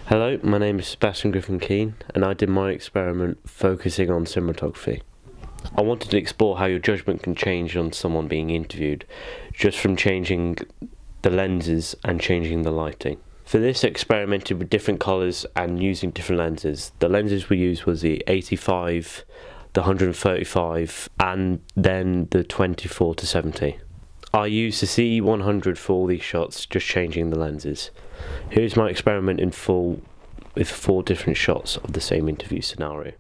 Hello, my name is Sebastian Griffin-Keane, and I did my experiment focusing on cinematography. I wanted to explore how your judgment can change on someone being interviewed, just from changing the lenses and changing the lighting. For this, I experimented with different colours and using different lenses. The lenses we used was the 85, the 135, and then the 24 to 70. I used the CE100 for all these shots, just changing the lenses. Here's my experiment in full with 4 different shots of the same interview scenario.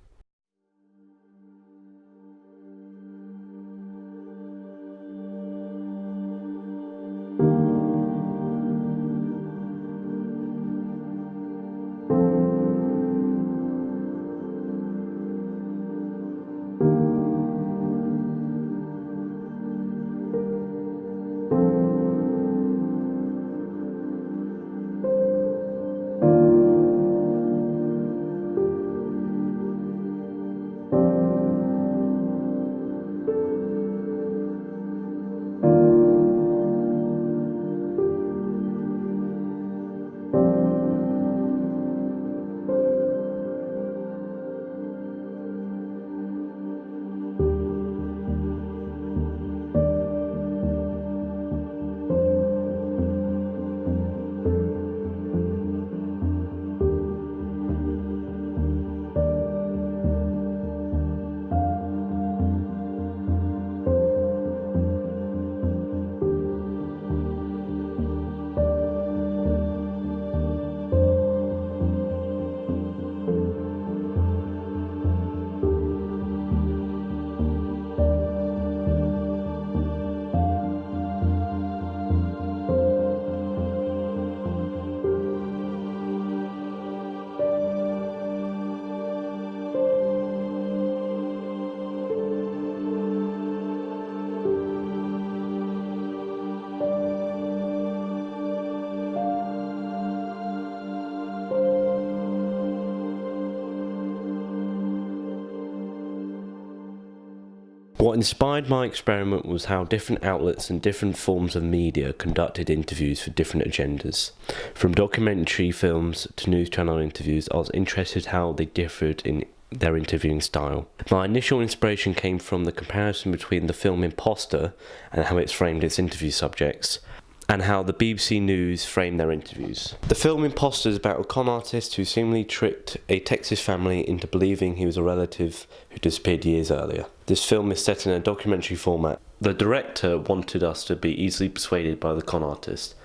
What inspired my experiment was how different outlets and different forms of media conducted interviews for different agendas. From documentary films to news channel interviews, I was interested how they differed in their interviewing style. My initial inspiration came from the comparison between the film Imposter and how it's framed its interview subjects, and how the BBC News framed their interviews. The film Imposter is about a con artist who seemingly tricked a Texas family into believing he was a relative who disappeared years earlier. This film is set in a documentary format. The director wanted us to be easily persuaded by the con artist.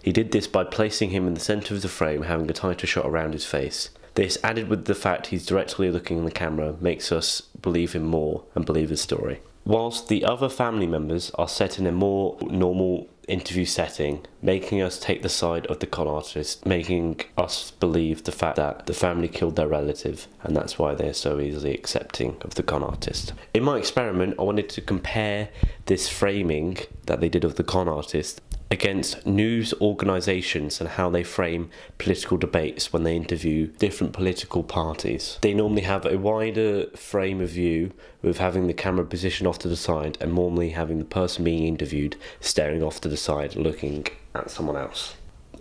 He did this by placing him in the centre of the frame, having a tighter shot around his face. This, added with the fact he's directly looking in the camera, makes us believe him more and believe his story. Whilst the other family members are set in a more normal interview setting, making us take the side of the con artist, making us believe the fact that the family killed their relative, and that's why they're so easily accepting of the con artist. In my experiment, I wanted to compare this framing that they did of the con artist against news organisations and how they frame political debates when they interview different political parties. They normally have a wider frame of view with having the camera positioned off to the side and normally having the person being interviewed staring off to the side looking at someone else.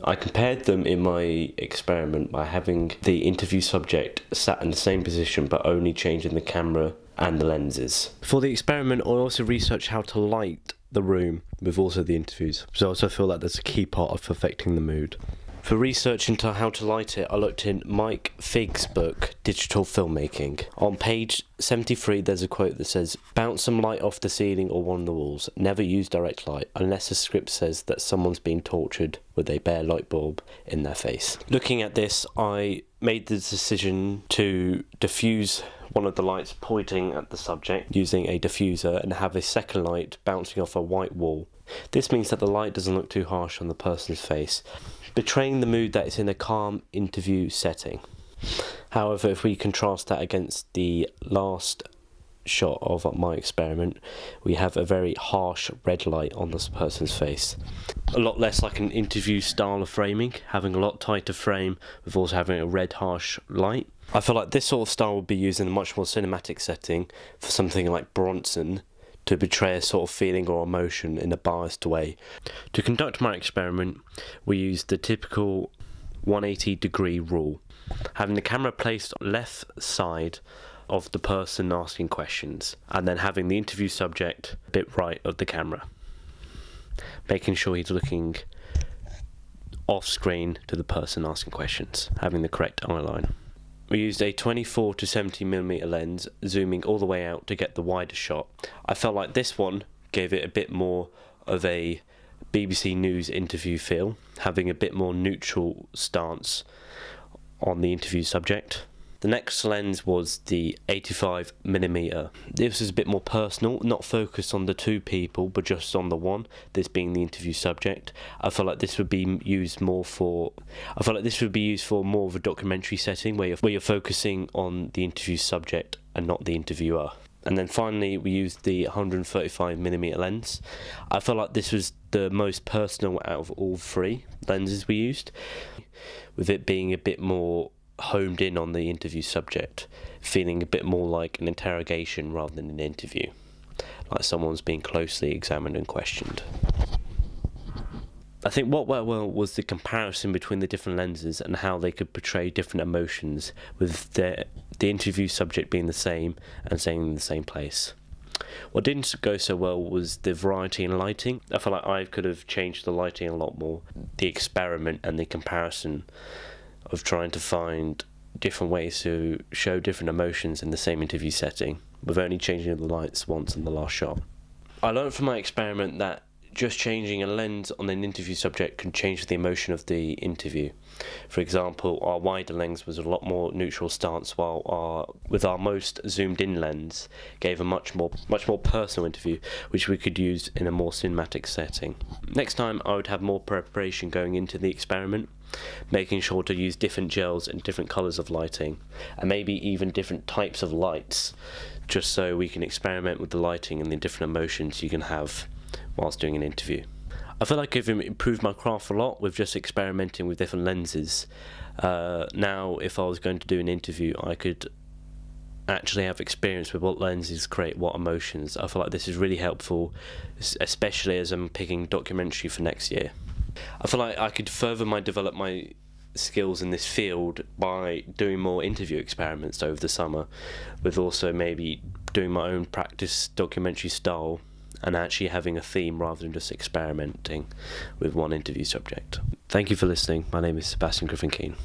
I compared them in my experiment by having the interview subject sat in the same position but only changing the camera and the lenses. For the experiment, I also researched how to light the room with also the interviews, so I also feel like that's a key part of affecting the mood. For research into how to light it, I looked in Mike Figg's book, Digital Filmmaking. On page 73, there's a quote that says, "Bounce some light off the ceiling or one of the walls. Never use direct light unless the script says that someone's being tortured with a bare light bulb in their face." Looking at this, I made the decision to diffuse one of the lights pointing at the subject using a diffuser and have a second light bouncing off a white wall. This means that the light doesn't look too harsh on the person's face, betraying the mood that it's in a calm interview setting. However, if we contrast that against the last shot of my experiment, we have a very harsh red light on this person's face. A lot less like an interview style of framing, having a lot tighter frame with also having a red harsh light. I feel like this sort of style would be used in a much more cinematic setting for something like Bronson to portray a sort of feeling or emotion in a biased way. To conduct my experiment, we used the typical 180-degree rule. Having the camera placed on the left side of the person asking questions, and then having the interview subject a bit right of the camera. Making sure he's looking off screen to the person asking questions, having the correct eye line. We used a 24 to 70mm lens, zooming all the way out to get the wider shot. I felt like this one gave it a bit more of a BBC News interview feel, having a bit more neutral stance on the interview subject. The next lens was the 85mm. This is a bit more personal, not focused on the two people, but just on the one, this being the interview subject. I felt like this would be used more for more of a documentary setting where you're focusing on the interview subject and not the interviewer. And then finally, we used the 135mm lens. I felt like this was the most personal out of all three lenses we used, with it being a bit more honed in on the interview subject, feeling a bit more like an interrogation rather than an interview, like someone's being closely examined and questioned. I think what went well was the comparison between the different lenses and how they could portray different emotions, with the interview subject being the same and staying in the same place. What didn't go so well was the variety in lighting. I feel like I could have changed the lighting a lot more. The experiment and the comparison of trying to find different ways to show different emotions in the same interview setting, with only changing the lights once in the last shot. I learned from my experiment that just changing a lens on an interview subject can change the emotion of the interview. For example, our wider lens was a lot more neutral stance, while with our most zoomed in lens gave a much more personal interview, which we could use in a more cinematic setting. Next time I would have more preparation going into the experiment, making sure to use different gels and different colours of lighting, and maybe even different types of lights, just so we can experiment with the lighting and the different emotions you can have whilst doing an interview. I feel like I've improved my craft a lot with just experimenting with different lenses. Now, if I was going to do an interview, I could actually have experience with what lenses create what emotions. I feel like this is really helpful, especially as I'm picking documentary for next year. I feel like I could develop my skills in this field by doing more interview experiments over the summer, with also maybe doing my own practice documentary style and actually having a theme rather than just experimenting with one interview subject. Thank you for listening. My name is Sebastian Griffin-Keane.